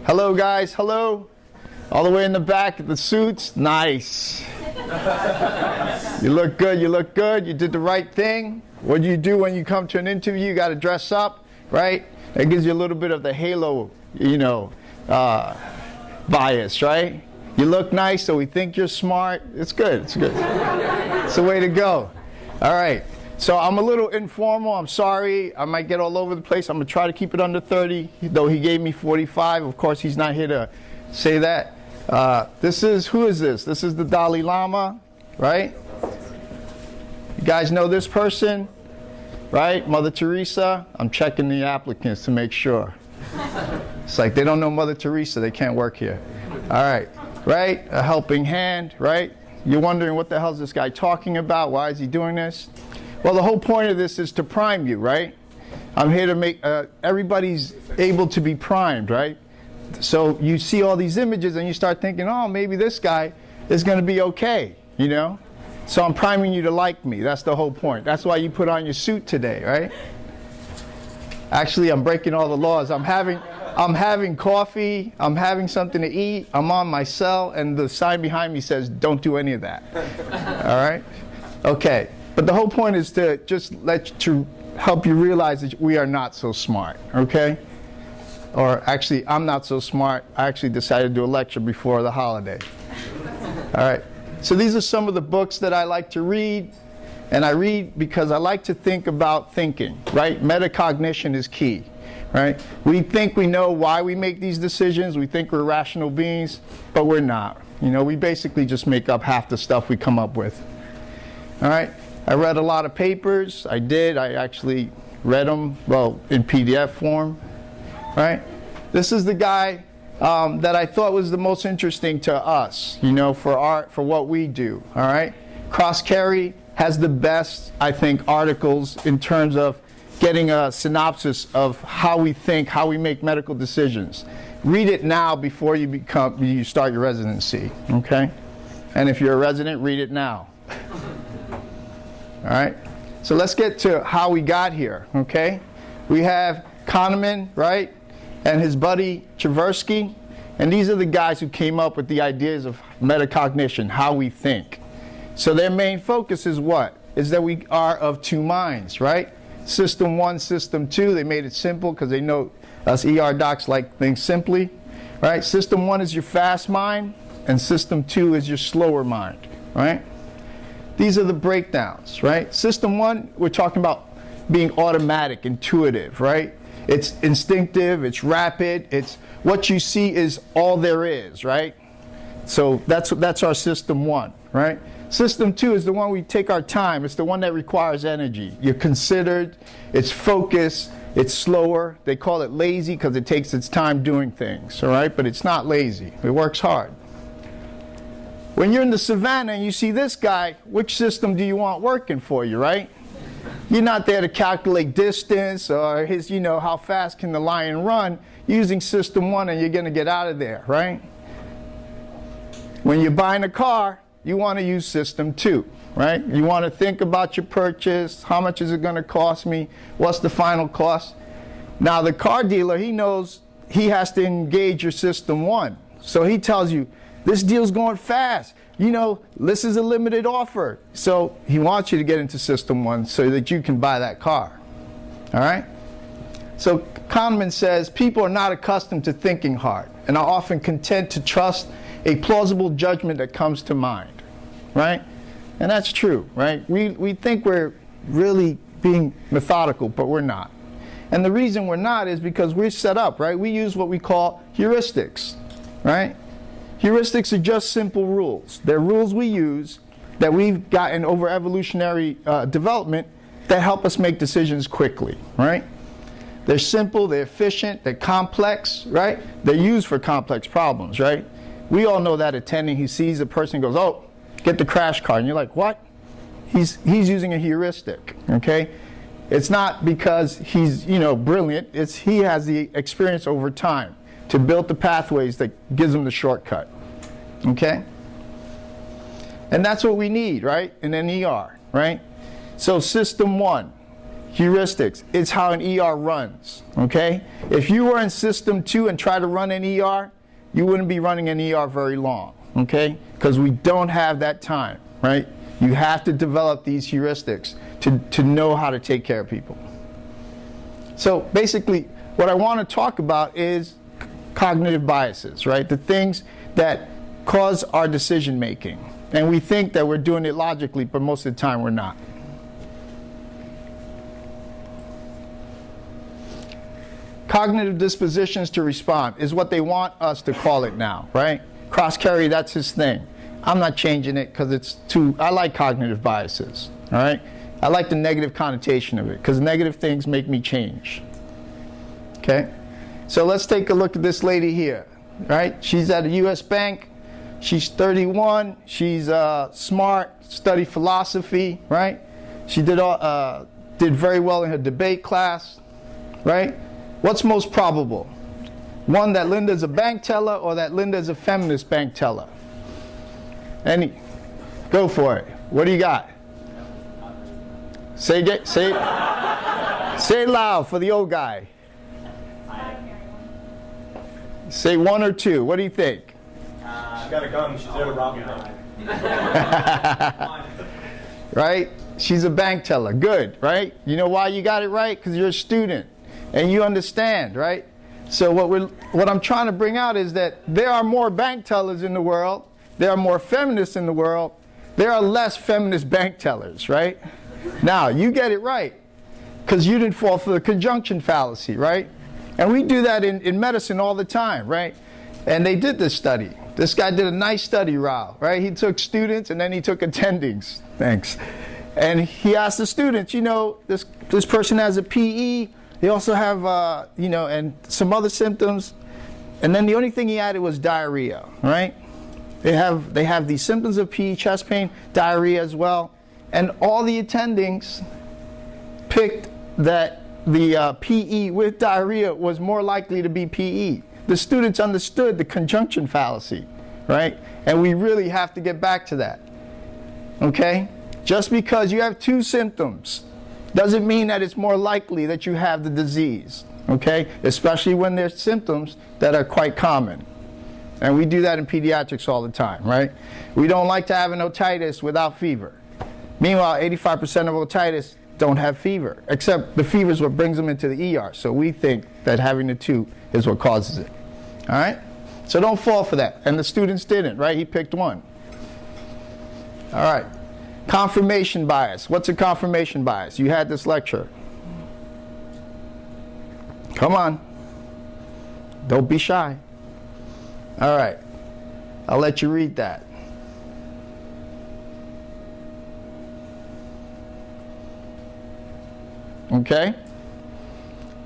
Hello, guys. Hello. All the way in the back, the suits. Nice. You look good. You look good. You did the right thing. What do you do when you come to an interview? You got to dress up, right? That gives you a little bit of the halo, bias, right? You look nice, so we think you're smart. It's good. It's good. It's the way to go. All right. So I'm a little informal. I'm sorry. I might get all over the place. I'm going to try to keep it under 30, though he gave me 45. Of course, he's not here to say that. Who is this? This is the Dalai Lama, right? You guys know this person, right? Mother Teresa. I'm checking the applicants to make sure. It's like they don't know Mother Teresa. They can't work here. All right. Right? A helping hand, right? You're wondering what the hell is this guy talking about? Why is he doing this? Well, the whole point of this is to prime you, right? I'm here to make everybody's able to be primed, right? So you see all these images and you start thinking, oh, maybe this guy is going to be okay, you know? So I'm priming you to like me. That's the whole point. That's why you put on your suit today, right? Actually, I'm breaking all the laws. I'm having coffee. I'm having something to eat. I'm on my cell, and the sign behind me says, don't do any of that. All right? Okay. But the whole point is to just help you realize that we are not so smart, okay? Or actually, I'm not so smart. I actually decided to do a lecture before the holiday. All right. So these are some of the books that I like to read. And I read because I like to think about thinking, right? Metacognition is key, right? We think we know why we make these decisions. We think we're rational beings, but we're not. You know, we basically just make up half the stuff we come up with. All right? I read a lot of papers. I actually read them, well, in PDF form, right? This is the guy that I thought was the most interesting to us, you know, for what we do, all right? Cross-Carry has the best, I think, articles in terms of getting a synopsis of how we think, how we make medical decisions. Read it now before you start your residency, okay? And if you're a resident, read it now. All right? So let's get to how we got here, okay? We have Kahneman, right? And his buddy Tversky. And these are the guys who came up with the ideas of metacognition, how we think. So their main focus is what? Is that we are of two minds, right? System 1, System 2. They made it simple because they know us ER docs like things simply, right? System 1 is your fast mind, and System 2 is your slower mind, right? These are the breakdowns, right? System 1, we're talking about being automatic, intuitive, right? It's instinctive, it's rapid, it's what you see is all there is, right? So that's our System 1, right? System 2 is the one we take our time. It's the one that requires energy. You're considered, it's focused, it's slower. They call it lazy because it takes its time doing things, all right? But it's not lazy. It works hard. When you're in the savannah and you see this guy, which system do you want working for you, right? You're not there to calculate distance or his, you know, how fast can the lion run. You're using System 1 and you're going to get out of there, right? When you're buying a car, you want to use System 2, right? You want to think about your purchase. How much is it going to cost me? What's the final cost? Now, the car dealer, he knows he has to engage your System 1. So he tells you, this deal's going fast. You know, this is a limited offer. So he wants you to get into System 1 so that you can buy that car. All right? So Kahneman says, people are not accustomed to thinking hard and are often content to trust a plausible judgment that comes to mind, right? And that's true, right? We think we're really being methodical, but we're not. And the reason we're not is because we're set up, right? We use what we call heuristics, right? Heuristics are just simple rules. They're rules we use that we've gotten over evolutionary development that help us make decisions quickly, right? They're simple, they're efficient, they're complex, right? They're used for complex problems, right? We all know that attending, he sees a person, goes, oh, get the crash card. And you're like, what? He's using a heuristic, okay? It's not because he's, you know, brilliant. It's he has the experience over time to build the pathways that gives him the shortcut, okay? And that's what we need, right, in an ER, right? So System 1, heuristics. It's how an ER runs, okay? If you were in system 2 and try to run an ER, you wouldn't be running an ER very long, okay? Because we don't have that time, right? You have to develop these heuristics to know how to take care of people. So basically, what I want to talk about is cognitive biases, right? The things that cause our decision making. And we think that we're doing it logically, but most of the time we're not. Cognitive dispositions to respond is what they want us to call it now, right? Cross-Carry, that's his thing. I'm not changing it because it's too, I like cognitive biases, all right? I like the negative connotation of it because negative things make me change, okay? So let's take a look at this lady here, right? She's at a US bank. She's 31. She's smart, studied philosophy, right? She did very well in her debate class, right? What's most probable? One, that Linda's a bank teller, or that Linda's a feminist bank teller? Go for it. What do you got? Say it loud for the old guy. Say 1 or 2. What do you think? She's got a gun. She's there to rob a bank. Right? She's a bank teller. Good, right? You know why you got it right? Because you're a student and you understand, right? So what I'm trying to bring out is that there are more bank tellers in the world. There are more feminists in the world. There are less feminist bank tellers, right? Now, you get it right because you didn't fall for the conjunction fallacy, right? And we do that in medicine all the time, right? And they did this study. This guy did a nice study, Rao, right? He took students and then he took attendings. Thanks. And he asked the students, you know, this person has a PE. They also have, you know, and some other symptoms. And then the only thing he added was diarrhea, right? They have these symptoms of PE, chest pain, diarrhea as well. And all the attendings picked that the PE with diarrhea was more likely to be PE. The students understood the conjunction fallacy, right? And we really have to get back to that, okay? Just because you have 2 symptoms doesn't mean that it's more likely that you have the disease, okay? Especially when there's symptoms that are quite common. And we do that in pediatrics all the time, right? We don't like to have an otitis without fever. Meanwhile, 85% of otitis don't have fever, except the fever is what brings them into the ER. So we think that having the 2 is what causes it, all right? So don't fall for that. And the students didn't, right? He picked 1. All right. Confirmation bias. What's a confirmation bias? You had this lecture. Come on. Don't be shy. All right. I'll let you read that. Okay?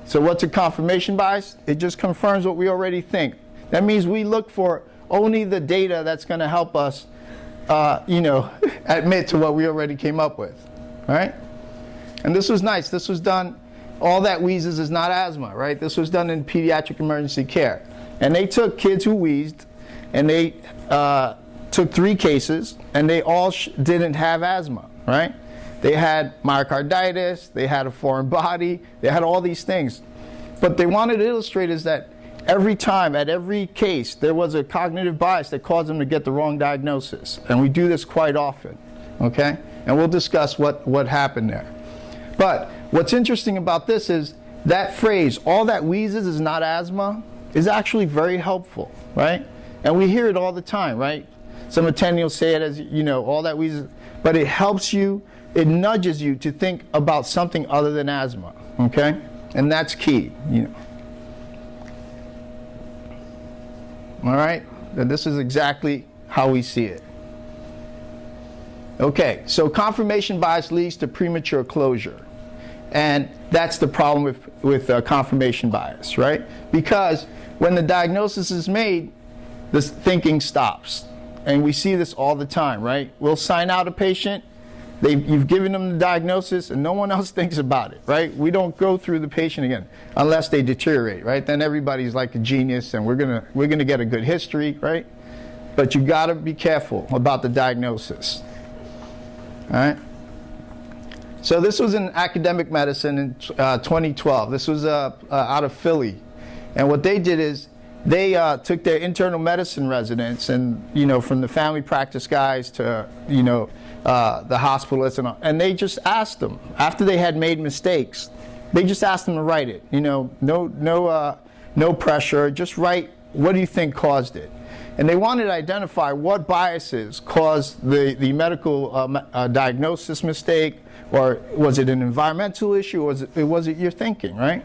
So what's a confirmation bias? It just confirms what we already think. That means we look for only the data that's going to help us you know, admit to what we already came up with, right? And this was nice. This was done, all that wheezes is not asthma, right? This was done in pediatric emergency care. And they took kids who wheezed, and they took 3 cases, and they all didn't have asthma, right? They had myocarditis, they had a foreign body, they had all these things. But they wanted to illustrate is that every time, at every case, there was a cognitive bias that caused them to get the wrong diagnosis. And we do this quite often, okay? And we'll discuss what happened there. But what's interesting about this is that phrase, all that wheezes is not asthma, is actually very helpful, right? And we hear it all the time, right? Some attendings say it as, you know, all that wheezes, but it helps you, it nudges you to think about something other than asthma, okay? And that's key, you know. All right, and this is exactly how we see it. Okay, so confirmation bias leads to premature closure. And that's the problem with confirmation bias, right? Because when the diagnosis is made, this thinking stops. And we see this all the time, right? We'll sign out a patient, you've given them the diagnosis, and no one else thinks about it, right? We don't go through the patient again unless they deteriorate, right? Then everybody's like a genius, and we're gonna get a good history, right? But you gotta be careful about the diagnosis, all right? So this was in academic medicine in 2012. This was out of Philly. And what they did is they took their internal medicine residents and, from the family practice guys to, the hospitalists, and they just asked them, after they had made mistakes, they just asked them to write it. No pressure, just write, what do you think caused it? And they wanted to identify what biases caused the medical diagnosis mistake, or was it an environmental issue, or was it your thinking, right?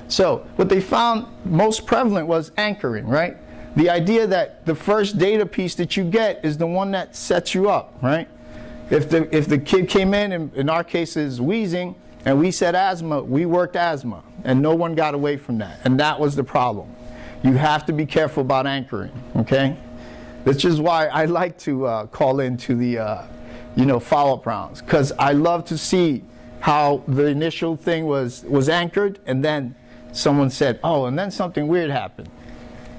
So what they found most prevalent was anchoring, right? The idea that the first data piece that you get is the one that sets you up, right? If the kid came in our case is wheezing, and we said asthma, we worked asthma, and no one got away from that, and that was the problem. You have to be careful about anchoring, okay? Which is why I like to call into the, follow-up rounds, because I love to see how the initial thing was anchored, and then someone said, oh, and then something weird happened.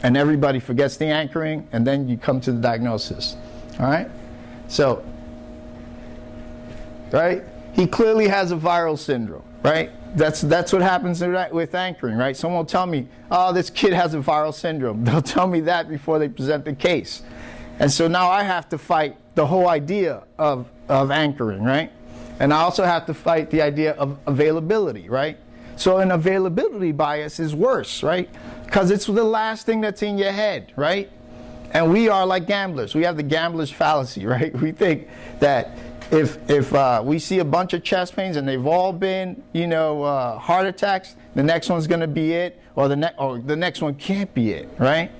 And everybody forgets the anchoring, and then you come to the diagnosis, all right? So, right? He clearly has a viral syndrome, right? That's what happens with anchoring, right? Someone will tell me, oh, this kid has a viral syndrome. They'll tell me that before they present the case. And so now I have to fight the whole idea of anchoring, right? And I also have to fight the idea of availability, right? So an availability bias is worse, right? Because it's the last thing that's in your head, right? And we are like gamblers. We have the gambler's fallacy, right? We think that if we see a bunch of chest pains and they've all been, heart attacks, the next one's going to be it, or the next one can't be it, right?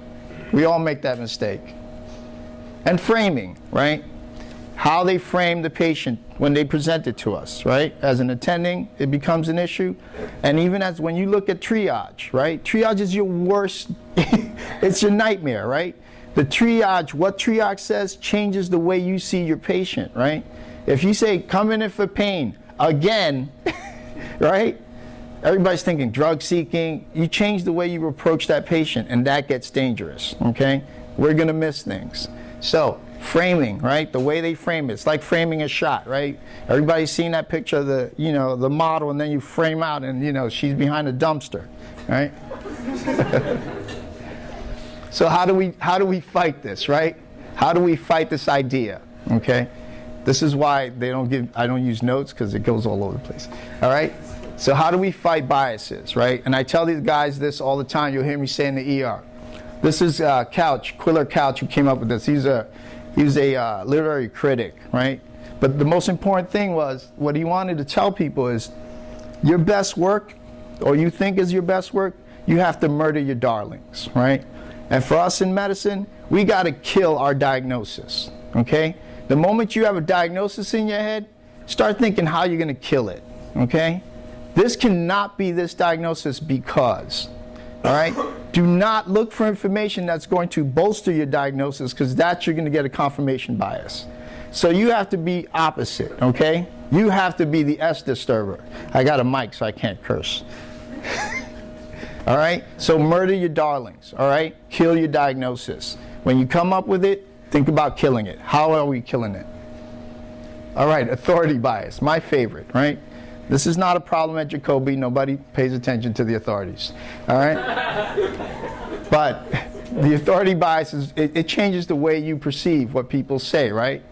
We all make that mistake. And framing, right? How they frame the patient when they present it to us, right? As an attending, it becomes an issue. And even as when you look at triage, right? Triage is your worst, it's your nightmare, right? The triage, what triage says changes the way you see your patient, right? If you say, come in for pain, again, right? Everybody's thinking drug seeking. You change the way you approach that patient, and that gets dangerous, okay? We're gonna miss things. So, framing, right? The way they frame it. It's like framing a shot, right? Everybody's seen that picture of the, the model, and then you frame out and, she's behind a dumpster, right? So how do we fight this, right? How do we fight this idea, okay? This is why I don't use notes, because it goes all over the place, all right? So how do we fight biases, right? And I tell these guys this all the time. You'll hear me say in the ER. This is Couch, Quiller-Couch, who came up with this. He's a literary critic, right? But the most important thing was, what he wanted to tell people is, your best work, or you think is your best work, you have to murder your darlings, right? And for us in medicine, we got to kill our diagnosis, okay? The moment you have a diagnosis in your head, start thinking how you're going to kill it, okay? This cannot be this diagnosis because, all right? Do not look for information that's going to bolster your diagnosis, because that's you're going to get a confirmation bias. So you have to be opposite, okay? You have to be the S disturber. I got a mic, so I can't curse. All right? So murder your darlings, all right? Kill your diagnosis. When you come up with it, think about killing it. How are we killing it? All right, authority bias, my favorite, right? This is not a problem at Jacobi. Nobody pays attention to the authorities, all right? But the authority bias, it changes the way you perceive what people say, right?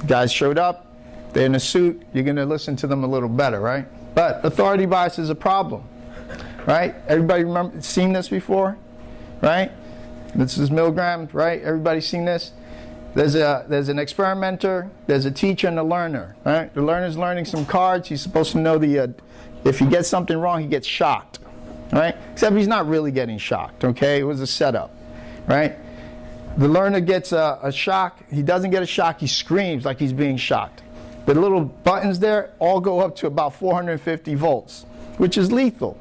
Guys showed up, they're in a suit, you're going to listen to them a little better, right? But authority bias is a problem, right? Everybody remember seen this before, right? This is Milgram, right? Everybody seen this? There's an experimenter, there's a teacher, and a learner, right? The learner's learning some cards. He's supposed to know if he gets something wrong, he gets shocked, right? Except he's not really getting shocked, okay? It was a setup, right? The learner gets a shock. He doesn't get a shock. He screams like he's being shocked. The little buttons there all go up to about 450 volts, which is lethal.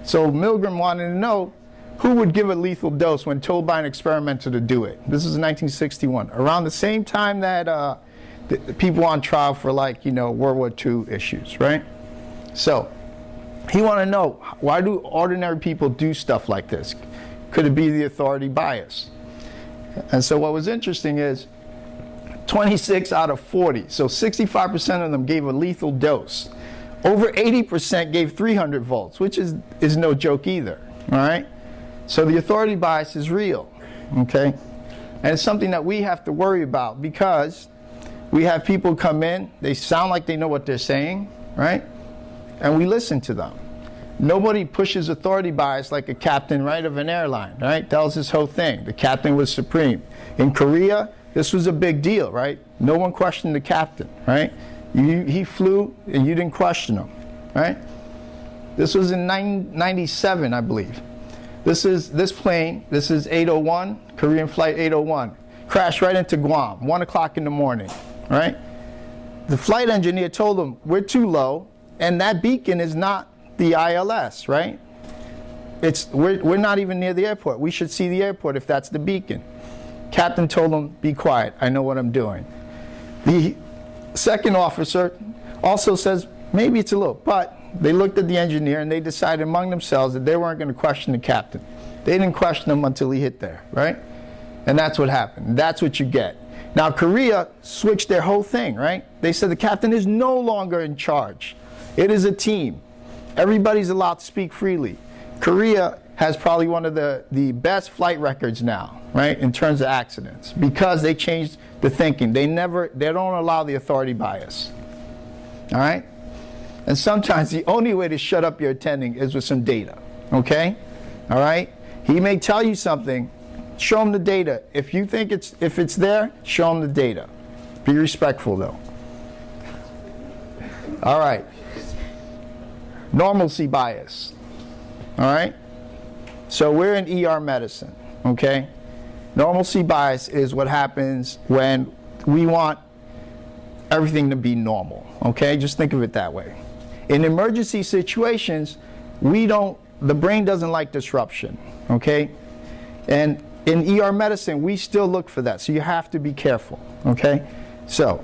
So Milgram wanted to know who would give a lethal dose when told by an experimenter to do it. This is in 1961, around the same time that the people on trial for World War II issues, right? So he wanted to know, why do ordinary people do stuff like this? Could it be the authority bias? And so what was interesting is 26 out of 40. So 65% of them gave a lethal dose. Over 80% gave 300 volts, which is no joke either, all right? So the authority bias is real, okay? And it's something that we have to worry about because we have people come in, they sound like they know what they're saying, right? And we listen to them. Nobody pushes authority bias like a captain, right, of an airline, right? That was his whole thing. The captain was supreme. In Korea, this was a big deal, right? No one questioned the captain, right? He flew and you didn't question him, right? This was in 97, I believe. This plane, this is 801, Korean flight 801, crashed right into Guam, 1 o'clock in the morning, right? The flight engineer told them, we're too low, and that beacon is not the ILS, right? We're not even near the airport. We should see the airport if that's the beacon. Captain told them, be quiet, I know what I'm doing. The second officer also says, maybe it's a little, but they looked at the engineer and they decided among themselves that they weren't going to question the captain. They didn't question him until he hit there, right? And that's what happened. That's what you get. Now, Korea switched their whole thing, right? They said the captain is no longer in charge. It is a team. Everybody's allowed to speak freely. Korea has probably one of the best flight records now, right, in terms of accidents, because they changed the thinking. They don't allow the authority bias, all right? And sometimes the only way to shut up your attending is with some data, okay? All right? He may tell you something, show him the data. If you think if it's there, show him the data. Be respectful though. All right. Normalcy bias. All right? So we're in ER medicine, okay? Normalcy bias is what happens when we want everything to be normal, okay? Just think of it that way. In emergency situations, the brain doesn't like disruption, okay? And in ER medicine, we still look for that, so you have to be careful, okay? So,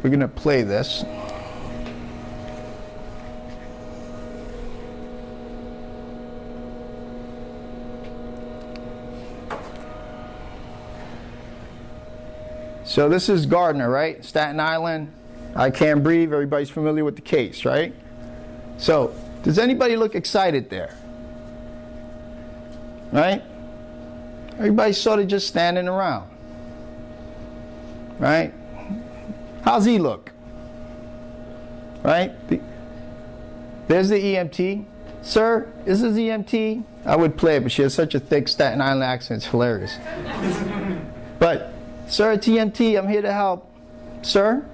we're gonna play this. So this is Gardner, right? Staten Island. I can't breathe. Everybody's familiar with the case, right? So, does anybody look excited there? Right? Everybody's sort of just standing around. Right? How's he look? Right? There's the EMT. Sir, is this EMT? I would play it, but she has such a thick Staten Island accent. It's hilarious. But, sir, it's EMT. I'm here to help. Sir?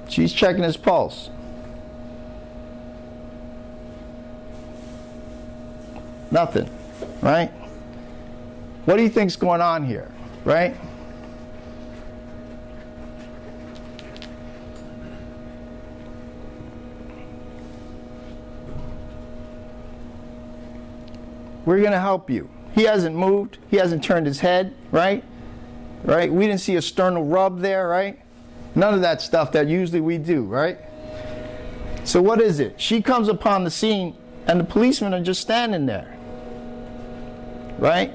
She's checking his pulse. Nothing, right? What do you think's going on here, right? We're going to help you. He hasn't moved. He hasn't turned his head, right? Right? We didn't see a sternal rub there, right? None of that stuff that usually we do, right? So what is it? She comes upon the scene and the policemen are just standing there, right?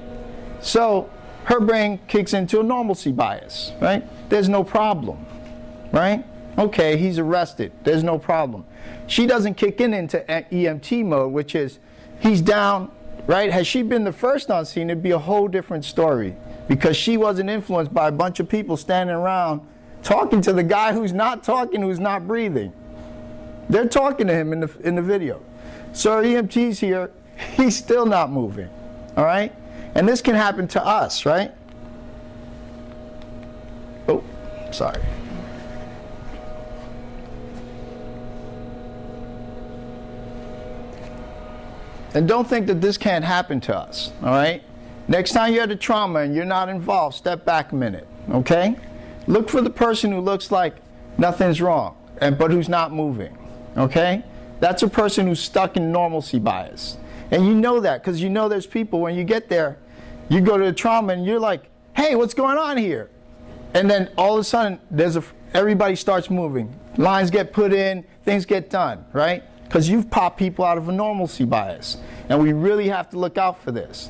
So her brain kicks into a normalcy bias, right? There's no problem, right? Okay, he's arrested. There's no problem. She doesn't kick into EMT mode, which is he's down, right? Had she been the first on scene, it'd be a whole different story because she wasn't influenced by a bunch of people standing around talking to the guy who's not talking, who's not breathing. They're talking to him in the video. So our EMT's here, he's still not moving, all right? And this can happen to us, right? Oh, sorry. And don't think that this can't happen to us, all right? Next time you have a trauma and you're not involved, step back a minute, okay? Look for the person who looks like nothing's wrong, but who's not moving, okay? That's a person who's stuck in normalcy bias. And you know that because you know there's people, when you get there, you go to the trauma and you're like, hey, what's going on here? And then all of a sudden, everybody starts moving. Lines get put in, things get done, right? Because you've popped people out of a normalcy bias. And we really have to look out for this.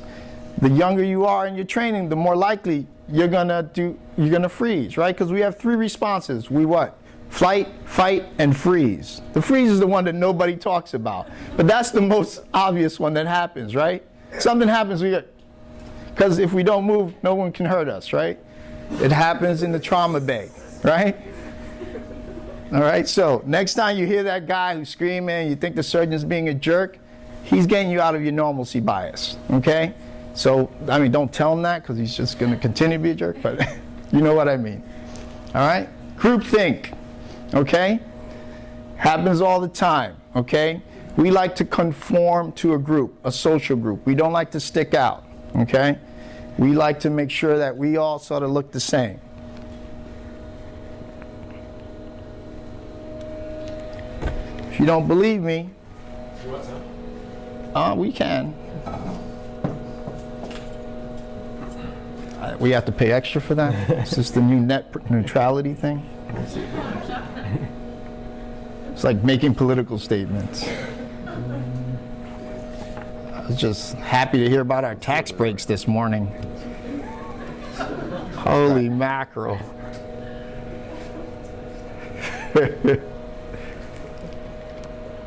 The younger you are in your training, the more likely you're gonna freeze, right? Because we have 3 responses. We what? Flight, fight, and freeze. The freeze is the one that nobody talks about, but that's the most obvious one that happens, right? Something happens, because if we don't move, no one can hurt us, right? It happens in the trauma bay, right? All right, so next time you hear that guy who's screaming, you think the surgeon's being a jerk, he's getting you out of your normalcy bias, okay? So, I mean, don't tell him that because he's just going to continue to be a jerk, but you know what I mean. All right? Groupthink, okay? Happens all the time, okay? We like to conform to a group, a social group. We don't like to stick out, okay? We like to make sure that we all sort of look the same. If you don't believe me, we can. We have to pay extra for that? Is this the new net neutrality thing? It's like making political statements. I was just happy to hear about our tax breaks this morning. Holy mackerel.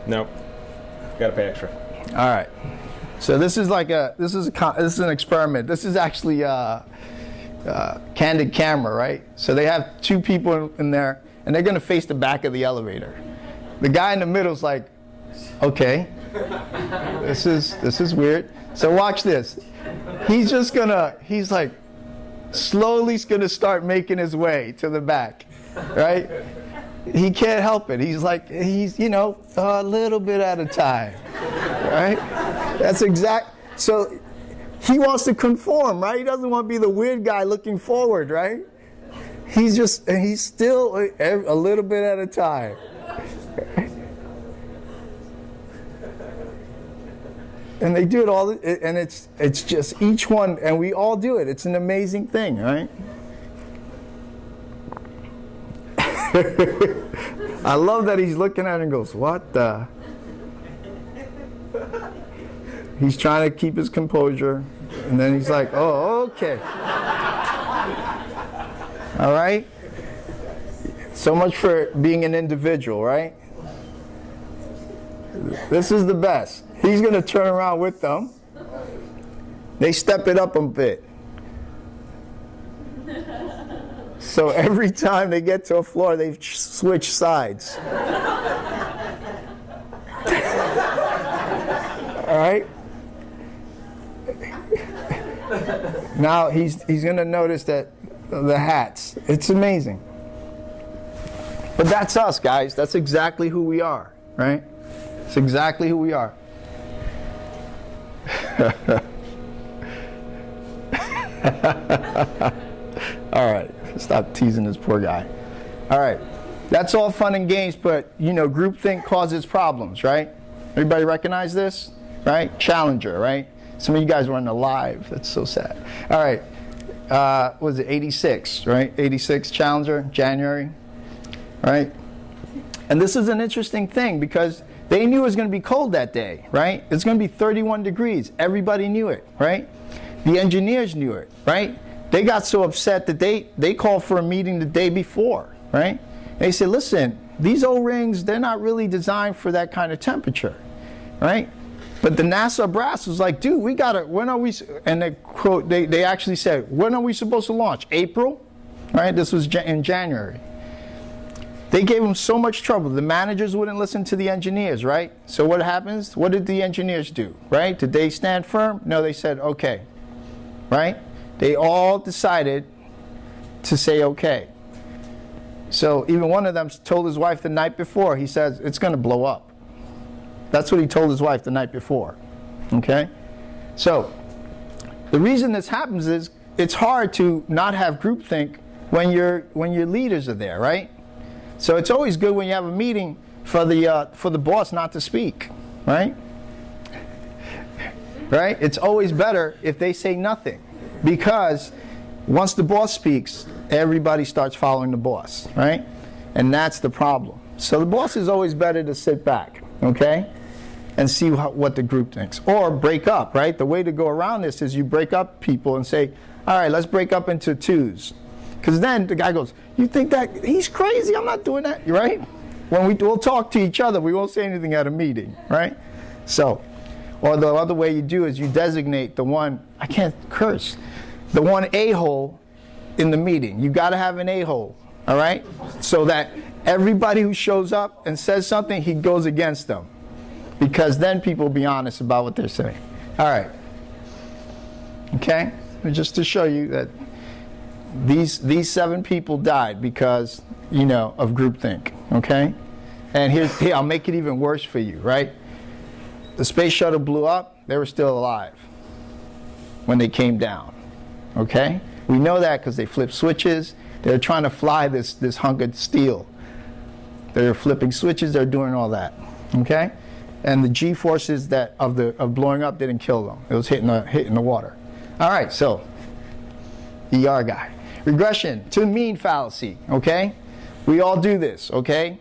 Nope. Gotta pay extra. All right. So this is an experiment. This is actually candid camera, right? So they have 2 people in there, and they're going to face the back of the elevator. The guy in the middle is like, okay, this is weird. So watch this. He's like slowly gonna start making his way to the back, right? He can't help it. He's a little bit at a time, right? That's exact. So he wants to conform, right? He doesn't want to be the weird guy looking forward, right? He's still a little bit at a time. And they do it all, and it's just each one, and we all do it. It's an amazing thing, right? I love that he's looking at it and goes, what the? He's trying to keep his composure, and then he's like, oh, okay. All right? So much for being an individual, right? This is the best. He's going to turn around with them. They step it up a bit. So every time they get to a floor, they switch sides. All right? Now he's going to notice that the hats. It's amazing. But that's us, guys. That's exactly who we are, right? It's exactly who we are. All right, stop teasing this poor guy. All right, that's all fun and games, but groupthink causes problems, right? Everybody recognize this, right? Challenger, right? Some of you guys weren't alive. That's so sad. All right, what was it, 86, right? 86 Challenger, January, right? And this is an interesting thing because they knew it was going to be cold that day, right? It's going to be 31 degrees. Everybody knew it, right? The engineers knew it, right? They got so upset that they called for a meeting the day before, right? They said, listen, these O-rings, they're not really designed for that kind of temperature, right? But the NASA brass was like, dude, we got to, when are we, and they quote, they actually said, when are we supposed to launch? April, right? This was in January. They gave them so much trouble. The managers wouldn't listen to the engineers, right? So what happens? What did the engineers do, right? Did they stand firm? No, they said, okay, right? They all decided to say okay. So even one of them told his wife the night before, he says, it's going to blow up. That's what he told his wife the night before, okay? So the reason this happens is it's hard to not have groupthink when your leaders are there, right? So it's always good when you have a meeting for the boss not to speak, right? Right? It's always better if they say nothing, because once the boss speaks, everybody starts following the boss, right? And that's the problem. So the boss is always better to sit back, okay? and see what the group thinks. Or break up, right? The way to go around this is you break up people and say, all right, let's break up into twos. Because then the guy goes, you think that he's crazy? I'm not doing that, right? When we'll talk to each other, we won't say anything at a meeting, right? So, or the other way you do is you designate the one, I can't curse, the one a-hole in the meeting. You got to have an a-hole, all right? So that everybody who shows up and says something, he goes against them. Because then people will be honest about what they're saying. All right. Okay? And just to show you that these 7 people died because, you know, of groupthink. Okay? And here, I'll make it even worse for you, right? The space shuttle blew up, they were still alive when they came down. Okay? We know that because they flipped switches. They're trying to fly this hunk of steel. They're flipping switches, they're doing all that. Okay? And the G-forces of blowing up didn't kill them. It was hitting the water. All right, so ER guy. Regression to the mean fallacy, okay? We all do this, okay?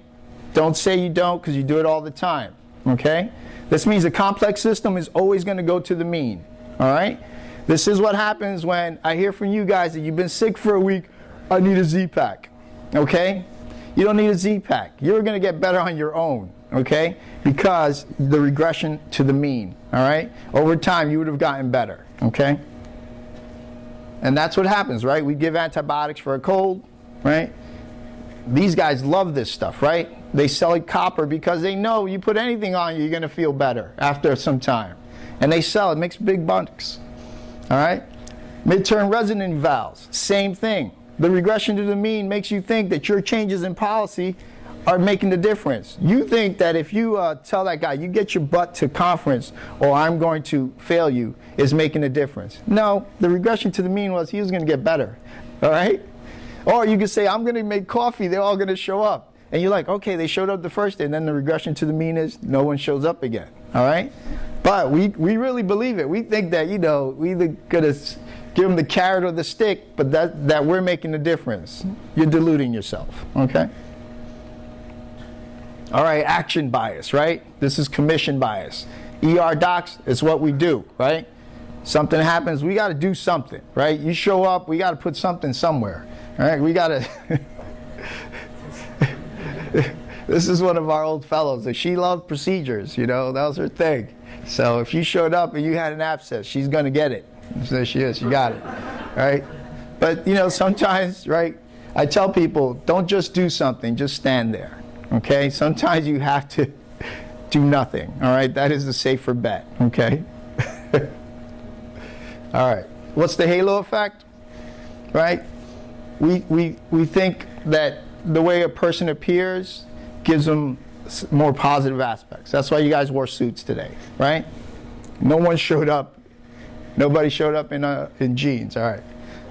Don't say you don't, because you do it all the time, okay? This means a complex system is always going to go to the mean, all right? This is what happens when I hear from you guys that you've been sick for a week. I need a Z-Pack, okay? You don't need a Z-Pack. You're going to get better on your own, okay? Because the regression to the mean, all right? Over time, you would have gotten better, okay? And that's what happens, right? We give antibiotics for a cold, right? These guys love this stuff, right? They sell it copper because they know you put anything on you, you're going to feel better after some time. And they sell it, makes big bucks, all right? Midterm resonant evals, same thing. The regression to the mean makes you think that your changes in policy are making the difference. You think that if you tell that guy, you get your butt to conference or I'm going to fail you, is making a difference. No, the regression to the mean was he was going to get better, all right? Or you could say, I'm going to make coffee, they're all going to show up. And you're like, okay, they showed up the first day, and then the regression to the mean is no one shows up again, all right? But we really believe it. We think that, you know, we either going to give them the carrot or the stick, but that we're making a difference. You're deluding yourself, okay? All right, action bias, right? This is commission bias. ER docs is what we do, right? Something happens, we got to do something, right? You show up, we got to put something somewhere, all right? We got to... This is one of our old fellows. She loved procedures, you know, that was her thing. So if you showed up and you had an abscess, she's going to get it. There she is, she got it, right? But, you know, sometimes, right, I tell people, don't just do something, just stand there. Okay, sometimes you have to do nothing, all right? That is the safer bet, okay? All right, what's the halo effect, right? We think that the way a person appears gives them more positive aspects. That's why you guys wore suits today, right? No one showed up, nobody showed up in jeans, all right?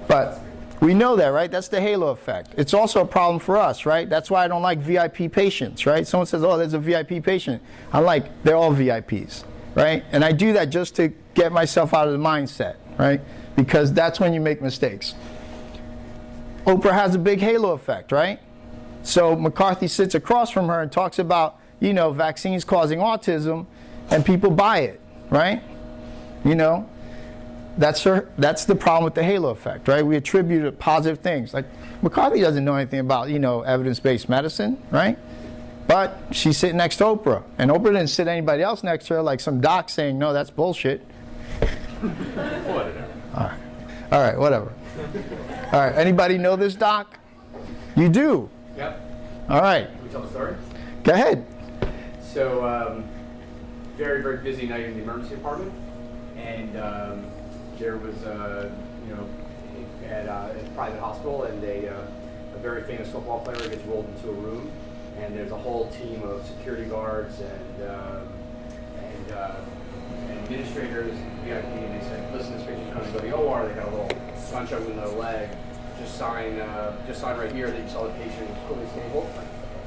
But we know that, right? That's the halo effect. It's also a problem for us, right? That's why I don't like VIP patients, right? Someone says, oh, there's a VIP patient. I'm like, they're all VIPs, right? And I do that just to get myself out of the mindset, right? Because that's when you make mistakes. Oprah has a big halo effect, right? So McCarthy sits across from her and talks about, you know, vaccines causing autism, and people buy it, right? You know? That's the problem with the halo effect, right? We attribute positive things. Like, McCarthy doesn't know anything about, you know, evidence-based medicine, right? But she's sitting next to Oprah. And Oprah didn't sit anybody else next to her, like some doc saying, no, that's bullshit. All right, whatever. All right, anybody know this doc? You do? Yep. All right. Can we tell the story? Go ahead. So, very, very busy night in the emergency department. And there was, you know, at a private hospital, and a very famous football player gets rolled into a room, and there's a whole team of security guards and administrators, VIP, and they said, listen, this patient's going to go to the OR, they got a little gunshot wound in their leg, just sign right here that you saw the patient was fully stable.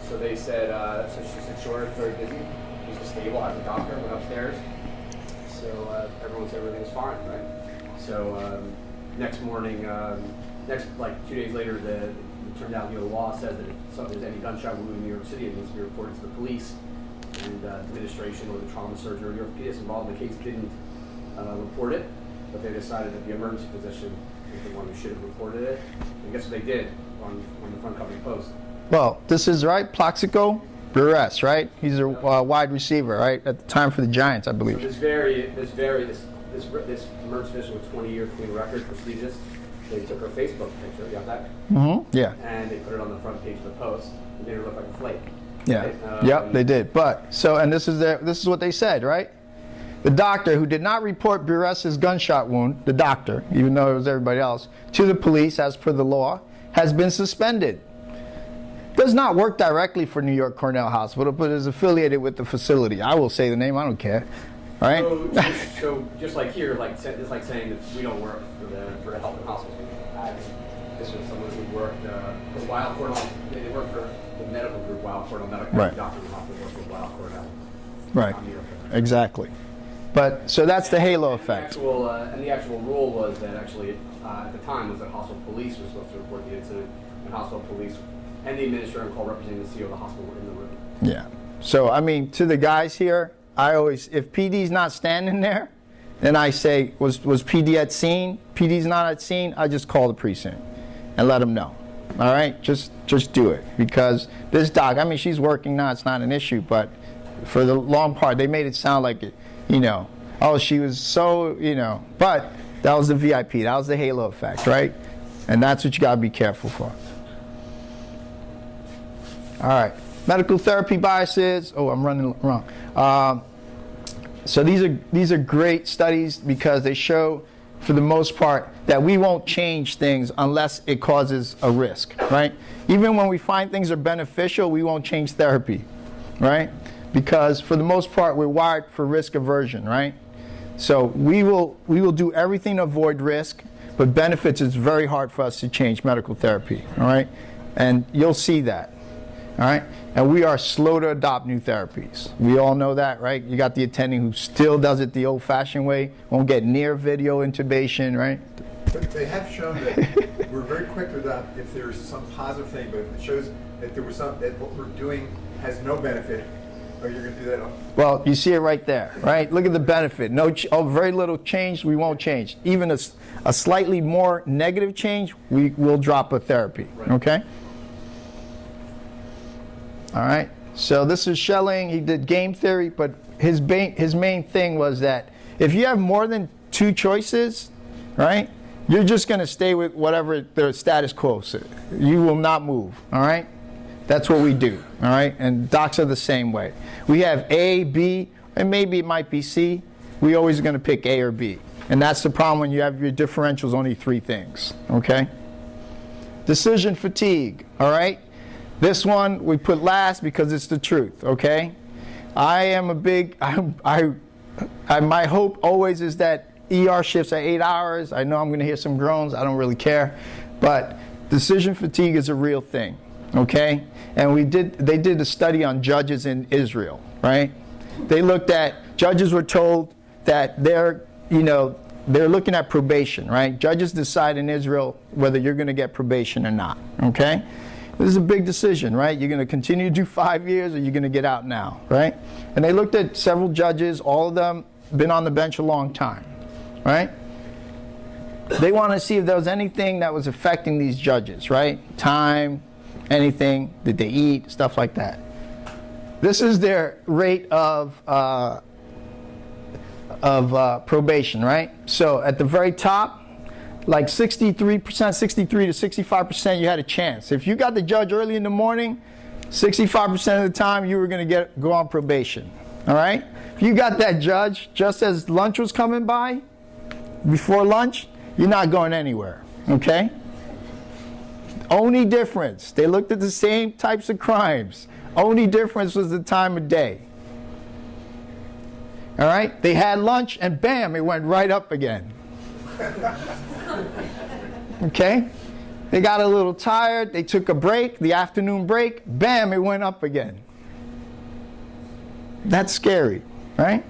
So they said, so she said, sure, very busy, he's just stable, has a doctor, went upstairs. So everyone said everything was fine, right? So next morning, like 2 days later, it turned out, you know, the law says that if there's any gunshot wound in New York City, it needs to be reported to the police. and administration or the trauma surgeon or the orthopedist involved in the case didn't report it, but they decided that the emergency physician is the one who should have reported it. And guess what they did on the front cover post? Well, this is right, Plaxico Burress, right? He's a wide receiver, right? At the time for the Giants, I believe. So this emergency physician with 20-year clean record, prestigious. They took her Facebook picture, you got that? Mm-hmm. Yeah. And they put it on the front page of the post and made her look like a flake. Yeah. Right? Yep, they did. But so, and this is what they said, right? The doctor who did not report Buress's gunshot wound, the doctor, even though it was everybody else, to the police as per the law, has been suspended. Does not work directly for New York Cornell Hospital, but is affiliated with the facility. I will say the name, I don't care. All right? So just like here, it's like saying that we don't work for the health and hospital. This was someone who worked for Weill Cornell. They worked for the medical group Weill Cornell Medical. Right. Doctor in the hospital worked for Weill Cornell. Right. Exactly. But so that's the halo effect. And the actual rule was that actually at the time was that hospital police were supposed to report the incident, and hospital police and the administrator and call representing the CEO of the hospital were in the room. Yeah. So I mean, to the guys here, I always, if PD's not standing there, then I say, was PD at scene? PD's not at scene, I just call the precinct and let them know. All right, just do it, because this doc, I mean, she's working now, it's not an issue, but for the long part, they made it sound like it, you know, oh, she was so, you know, but that was the VIP, that was the halo effect, right? And that's what you gotta be careful for. All right, medical therapy biases. Oh, I'm running wrong. So these are great studies because they show, for the most part, that we won't change things unless it causes a risk, right? Even when we find things are beneficial, we won't change therapy, right? Because for the most part, we're wired for risk aversion, right? So we will do everything to avoid risk, but benefits is very hard for us to change medical therapy, all right? And you'll see that. All right, and we are slow to adopt new therapies. We all know that, right? You got the attending who still does it the old-fashioned way, won't get near video intubation, right? But they have shown that we're very quick to adopt if there's some positive thing, but if it shows that there was some, that what we're doing has no benefit, or you're going to do that. Well, you see it right there, right? Look at the benefit. No, very little change, we won't change. Even a slightly more negative change, we will drop a therapy, okay? All right, so this is Schelling. He did game theory, but his main thing was that if you have more than two choices, right, you're just going to stay with whatever the status quo is. You will not move, all right? That's what we do, all right? And docs are the same way. We have A, B, and maybe it might be C. We always are going to pick A or B. And that's the problem when you have your differentials only three things, okay? Decision fatigue, all right? This one we put last because it's the truth, okay? I am a big, my hope always is that ER shifts are 8 hours. I know I'm going to hear some groans. I don't really care. But decision fatigue is a real thing, okay? And they did a study on judges in Israel, right? They looked at, judges were told that they're looking at probation, right? Judges decide in Israel whether you're going to get probation or not, okay? This is a big decision, right? You're going to continue to do 5 years or you're going to get out now, right? And they looked at several judges, all of them been on the bench a long time, right? They want to see if there was anything that was affecting these judges, right? Time, anything, did they eat, stuff like that. This is their rate of probation, right? So at the very top, like 63%, 63 to 65%, you had a chance. If you got the judge early in the morning, 65% of the time you were going to go on probation. All right? If you got that judge just as lunch was coming by, before lunch, you're not going anywhere. Okay? Only difference, they looked at the same types of crimes. Only difference was the time of day. All right? They had lunch and bam, it went right up again. Okay? They got a little tired, they took a break, the afternoon break, bam, it went up again. That's scary, right?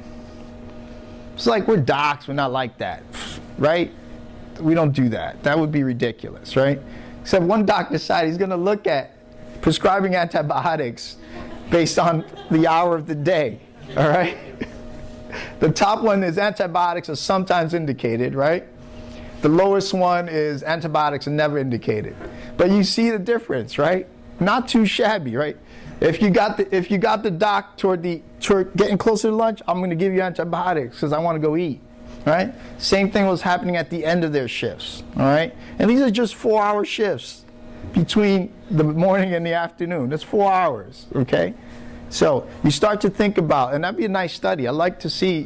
It's like we're docs, we're not like that, right? We don't do that. That would be ridiculous, right? Except one doc decided he's going to look at prescribing antibiotics based on the hour of the day, all right? The top one is antibiotics are sometimes indicated, right? The lowest one is antibiotics are never indicated. But you see the difference, right? Not too shabby, right? If you got the doc toward getting closer to lunch, I'm going to give you antibiotics because I want to go eat, right? Same thing was happening at the end of their shifts, all right? And these are just 4-hour shifts between the morning and the afternoon. That's 4 hours, okay? So you start to think about, and that'd be a nice study. I'd like to see,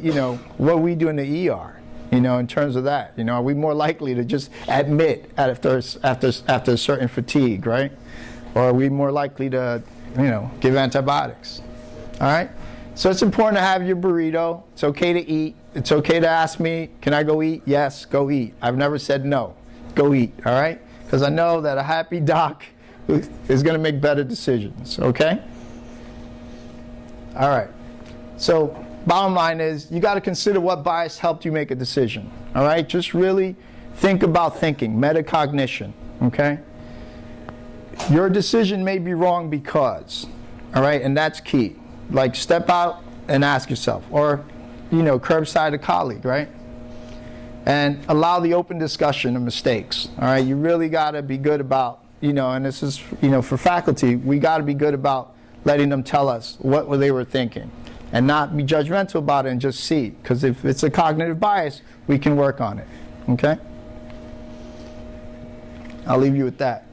what we do in the ER, in terms of that. Are we more likely to just admit after a certain fatigue, right? Or are we more likely to, give antibiotics? All right? So it's important to have your burrito. It's okay to eat. It's okay to ask me, can I go eat? Yes, go eat. I've never said no. Go eat, all right? Because I know that a happy doc is going to make better decisions, okay? All right. So bottom line is you got to consider what bias helped you make a decision, all right? Just really think about thinking, metacognition, okay? Your decision may be wrong because, all right, and that's key. Like step out and ask yourself, or, curbside a colleague, right? And allow the open discussion of mistakes, all right? You really got to be good about, and this is, for faculty, we got to be good about letting them tell us what they were thinking and not be judgmental about it and just see. Because if it's a cognitive bias, we can work on it, okay? I'll leave you with that.